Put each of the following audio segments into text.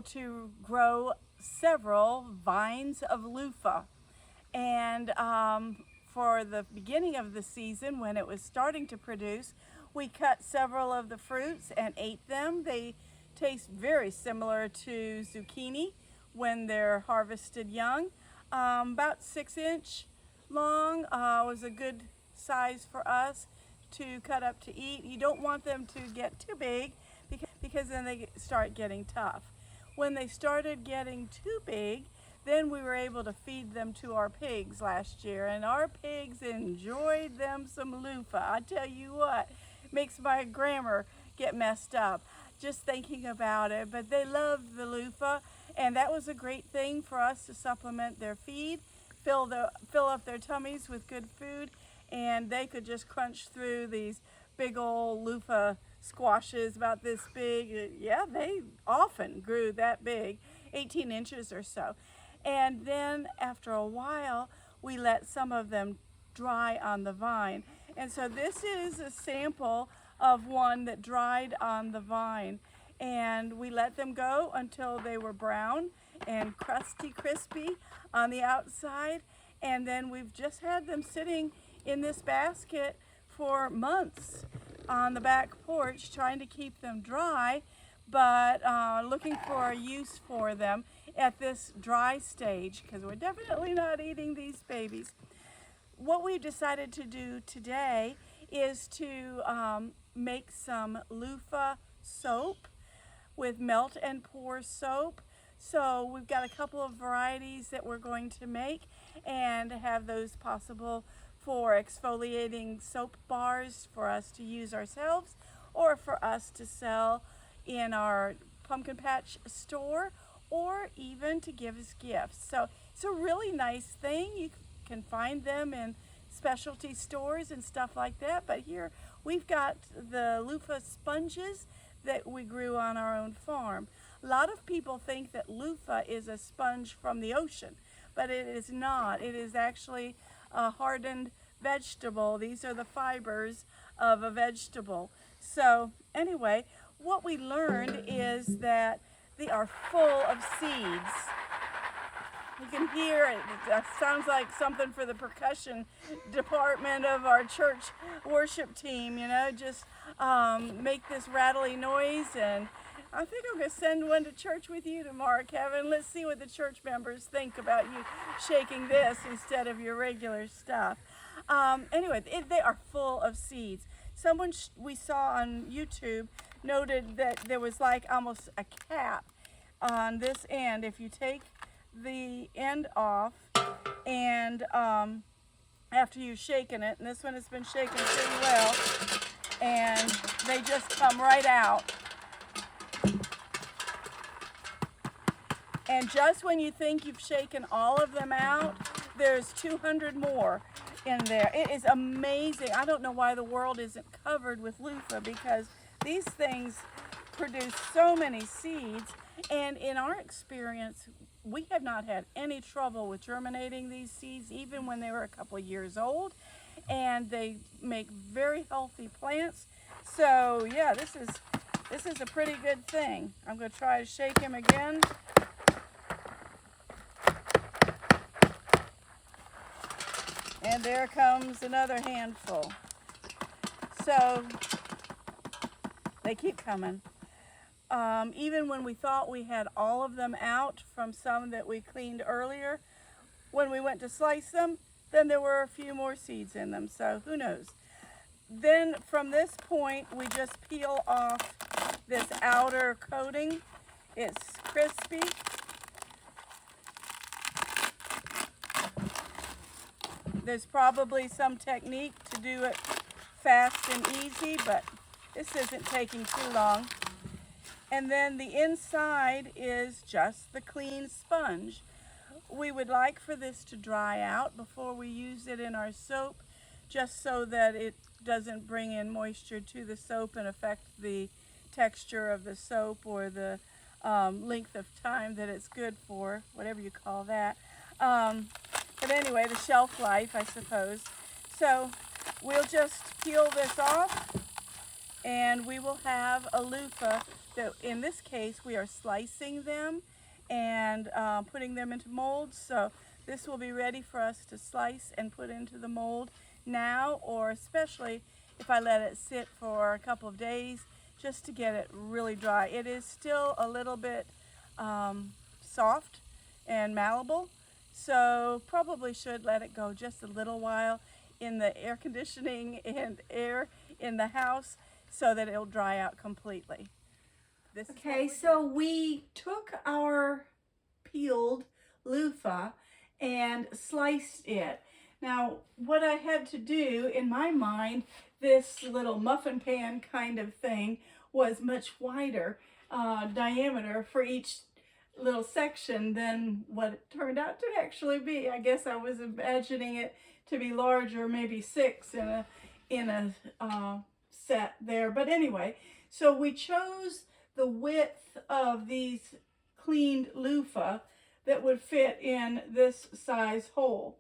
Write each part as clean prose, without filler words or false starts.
to grow several vines of loofah. And for the beginning of the season, when it was starting to produce, we cut several of the fruits and ate them. They taste very similar to zucchini when they're harvested young. About 6-inch long was a good size for us to cut up to eat. You don't want them to get too big because then they start getting tough. When they started getting too big, then we were able to feed them to our pigs last year, and our pigs enjoyed them some loofah. I tell you what, makes my grammar get messed up just thinking about it, but they loved the loofah, and that was a great thing for us to supplement their feed, fill up their tummies with good food, and they could just crunch through these big old loofah squashes about this big. Yeah, they often grew that big, 18 inches or so. And then after a while, we let some of them dry on the vine. And so this is a sample of one that dried on the vine. And we let them go until they were brown and crusty, crispy on the outside. And then we've just had them sitting in this basket for months on the back porch, trying to keep them dry, but looking for a use for them at this dry stage, because we're definitely not eating these babies. What we've decided to do today is to make some loofah soap with melt and pour soap. So we've got a couple of varieties that we're going to make and have those possible for exfoliating soap bars for us to use ourselves or for us to sell in our pumpkin patch store, or even to give as gifts. So it's a really nice thing. You can find them in specialty stores and stuff like that, but here we've got the loofah sponges that we grew on our own farm. A lot of people think that loofah is a sponge from the ocean, but it is not. It is actually a hardened vegetable. These are the fibers of a vegetable. So anyway, what we learned is that they are full of seeds. You can hear it. It sounds like something for the percussion department of our church worship team, you know, just make this rattly noise. And I think I'm going to send one to church with you tomorrow, Kevin. Let's see what the church members think about you shaking this instead of your regular stuff. Anyway, they are full of seeds. Someone we saw on YouTube noted that there was like almost a cap on this end. If you take the end off and after you've shaken it, and this one has been shaken pretty well, and they just come right out. And just when you think you've shaken all of them out, there's 200 more in there. It is amazing. I don't know why the world isn't covered with loofah, because these things produce so many seeds, and in our experience, we have not had any trouble with germinating these seeds, even when they were a couple of years old, and they make very healthy plants. So yeah, this is a pretty good thing. I'm going to try to shake him again. And there comes another handful. So they keep coming. Even when we thought we had all of them out from some that we cleaned earlier, when we went to slice them, then there were a few more seeds in them. So who knows? Then from this point, we just peel off this outer coating. It's crispy. There's probably some technique to do it fast and easy, but this isn't taking too long. And then the inside is just the clean sponge. We would like for this to dry out before we use it in our soap, just so that it doesn't bring in moisture to the soap and affect the texture of the soap or the length of time that it's good for, whatever you call that. But anyway, the shelf life, I suppose. So we'll just peel this off and we will have a loofah that, in this case, we are slicing them and putting them into molds. So this will be ready for us to slice and put into the mold now, or especially if I let it sit for a couple of days just to get it really dry. It is still a little bit soft and malleable, so probably should let it go just a little while in the air conditioning and air in the house so that it'll dry out completely. Okay, so we took our peeled loofah and sliced it. Now, what I had to do in my mind, this little muffin pan kind of thing was much wider diameter for each little section than what it turned out to actually be. I guess I was imagining it to be larger, maybe 6 in a set there. But anyway, so we chose the width of these cleaned loofah that would fit in this size hole.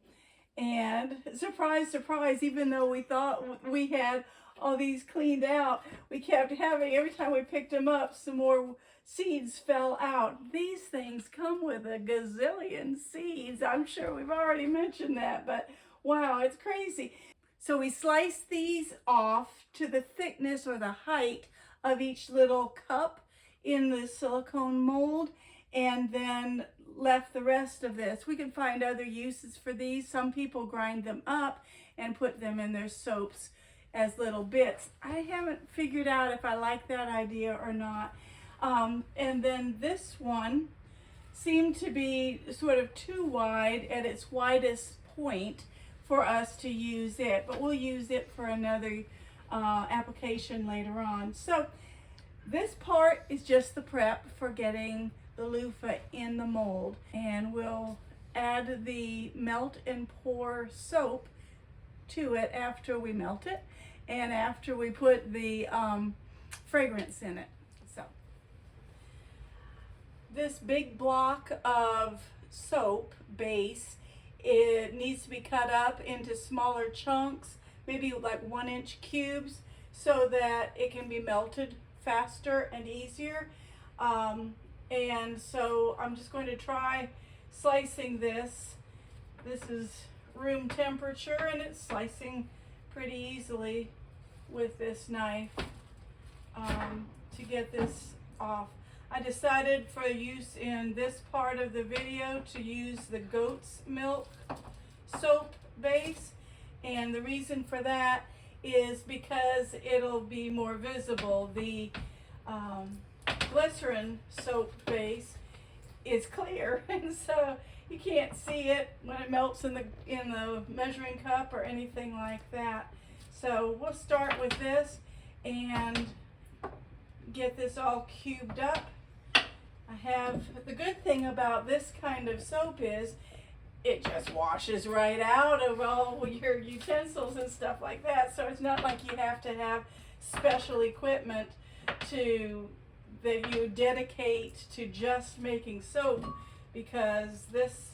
And surprise, surprise, even though we thought we had all these cleaned out, we kept having, every time we picked them up, some more seeds fell out. These things come with a gazillion seeds. I'm sure we've already mentioned that, but wow, it's crazy. So we sliced these off to the thickness or the height of each little cup in the silicone mold, and then left the rest of this. We can find other uses for these. Some people grind them up and put them in their soaps as little bits. I haven't figured out if I like that idea or not. And then this one seemed to be sort of too wide at its widest point for us to use it, but we'll use it for another application later on. So this part is just the prep for getting the loofah in the mold, and we'll add the melt and pour soap to it after we melt it and after we put the fragrance in it. So this big block of soap base, it needs to be cut up into smaller chunks, maybe like 1-inch cubes, so that it can be melted faster and easier. And so I'm just going to try slicing this. This is room temperature, and it's slicing pretty easily with this knife to get this off. I decided for use in this part of the video to use the goat's milk soap base, and the reason for that is because it'll be more visible. The glycerin soap base is clear, and so you can't see it when it melts in the measuring cup or anything like that. So we'll start with this and get this all cubed up. I have, the good thing about this kind of soap is it just washes right out of all your utensils and stuff like that. So it's not like you have to have special equipment that you dedicate to just making soap, because this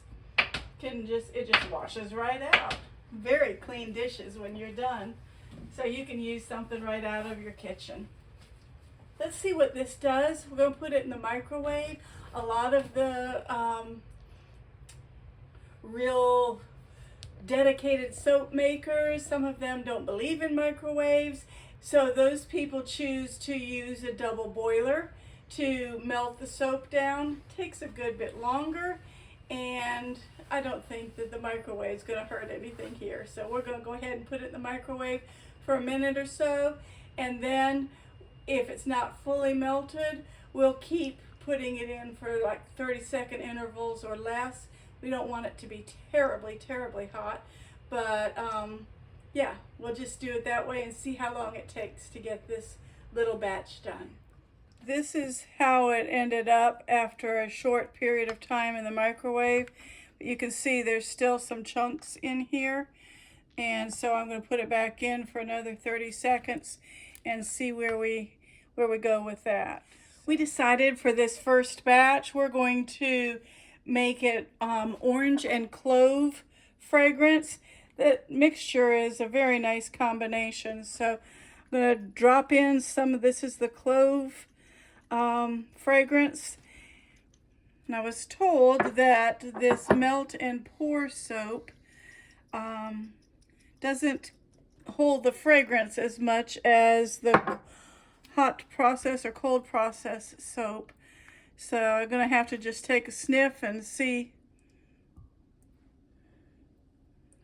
it just washes right out. Very clean dishes when you're done. So you can use something right out of your kitchen. Let's see what this does. We're going to put it in the microwave. A lot of the real dedicated soap makers, some of them don't believe in microwaves. So those people choose to use a double boiler to melt the soap down. It takes a good bit longer, and I don't think that the microwave is going to hurt anything here. So we're going to go ahead and put it in the microwave for a minute or so, and then if it's not fully melted, we'll keep putting it in for like 30-second intervals or less. We don't want it to be terribly, terribly hot, but yeah, we'll just do it that way and see how long it takes to get this little batch done. This is how it ended up after a short period of time in the microwave. You can see there's still some chunks in here, and so I'm going to put it back in for another 30 seconds and see where we go with that. We decided for this first batch we're going to make it orange and clove fragrance. That mixture is a very nice combination, so I'm going to drop in some of this is the clove fragrance. And I was told that this melt and pour soap doesn't hold the fragrance as much as the hot process or cold process soap. So I'm going to have to just take a sniff and see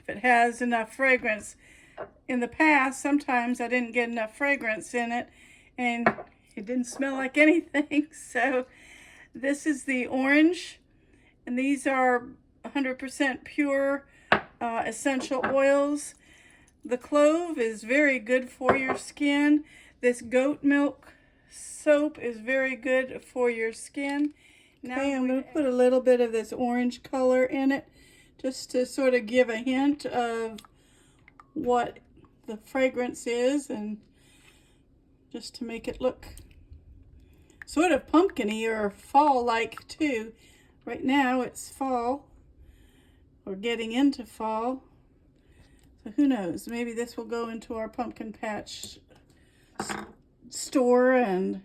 if it has enough fragrance. In the past, sometimes I didn't get enough fragrance in it and it didn't smell like anything. So this is the orange, and these are 100% pure essential oils. The clove is very good for your skin. This goat milk soap is very good for your skin. Now okay, I'm going to put a little bit of this orange color in it just to sort of give a hint of what the fragrance is, and just to make it look sort of pumpkin-y or fall-like too. Right now it's fall, or getting into fall. So who knows, maybe this will go into our pumpkin patch store and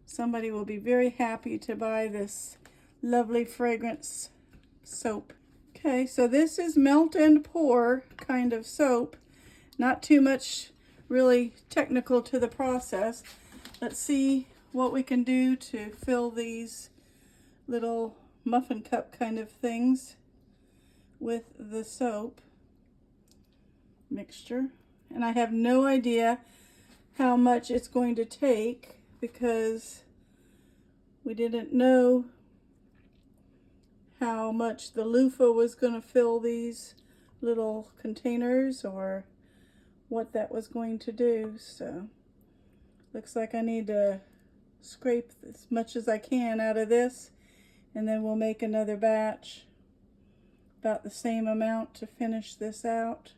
somebody will be very happy to buy this lovely fragrance soap. Okay, so this is melt and pour kind of soap. Not too much really technical to the process. Let's see what we can do to fill these little muffin cup kind of things with the soap mixture. And I have no idea how much it's going to take because we didn't know how much the loofah was going to fill these little containers or what that was going to do. So looks like I need to scrape as much as I can out of this, and then we'll make another batch about the same amount to finish this out.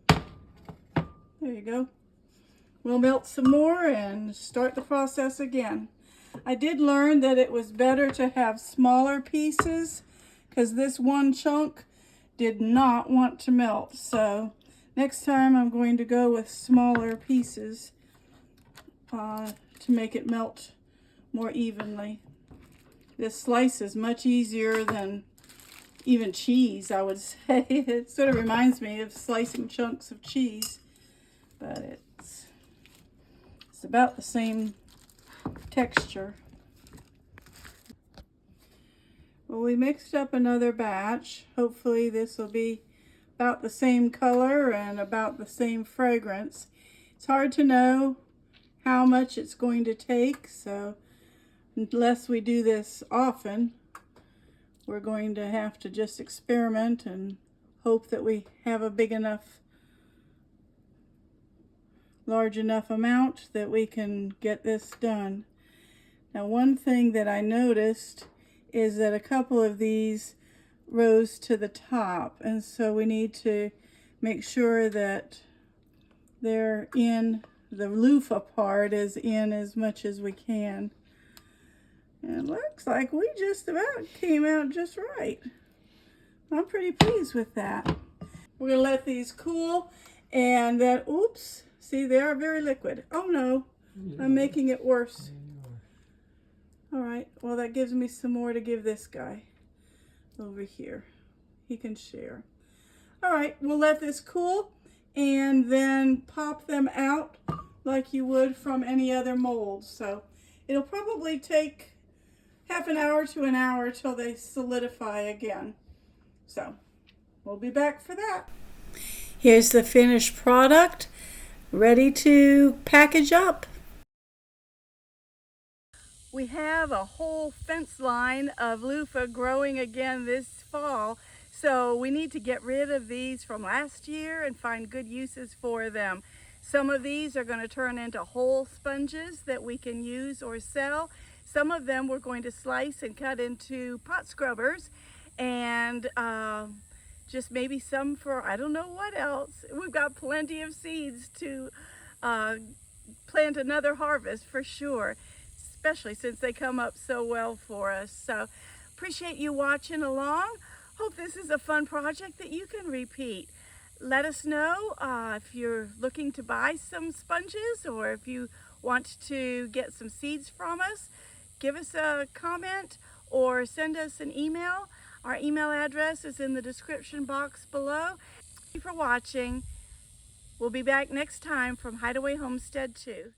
There you go. We'll melt some more and start the process again. I did learn that it was better to have smaller pieces because this one chunk did not want to melt. So next time I'm going to go with smaller pieces to make it melt more evenly. This slice is much easier than even cheese, I would say. It sort of reminds me of slicing chunks of cheese, but it's about the same texture. Well, we mixed up another batch. Hopefully this will be about the same color and about the same fragrance. It's hard to know how much it's going to take, so unless we do this often, we're going to have to just experiment and hope that we have a big enough, large enough amount that we can get this done. Now, one thing that I noticed is that a couple of these rose to the top, and so we need to make sure that they're in, the loofah part is in as much as we can. And it looks like we just about came out just right. I'm pretty pleased with that. We're gonna let these cool, and then, oops, see, they are very liquid. Oh no, I'm making it worse. All right, well, that gives me some more to give this guy over here. He can share. All right, we'll let this cool and then pop them out like you would from any other mold. So it'll probably take half an hour to an hour till they solidify again. So we'll be back for that. Here's the finished product, ready to package up. We have a whole fence line of loofah growing again this fall, so we need to get rid of these from last year and find good uses for them. Some of these are going to turn into whole sponges that we can use or sell. Some of them we're going to slice and cut into pot scrubbers, and just maybe some for I don't know what else. We've got plenty of seeds to plant another harvest for sure, especially since they come up so well for us. So appreciate you watching along. Hope this is a fun project that you can repeat. Let us know if you're looking to buy some sponges or if you want to get some seeds from us. Give us a comment or send us an email. Our email address is in the description box below. Thank you for watching. We'll be back next time from Hideaway Homestead 2.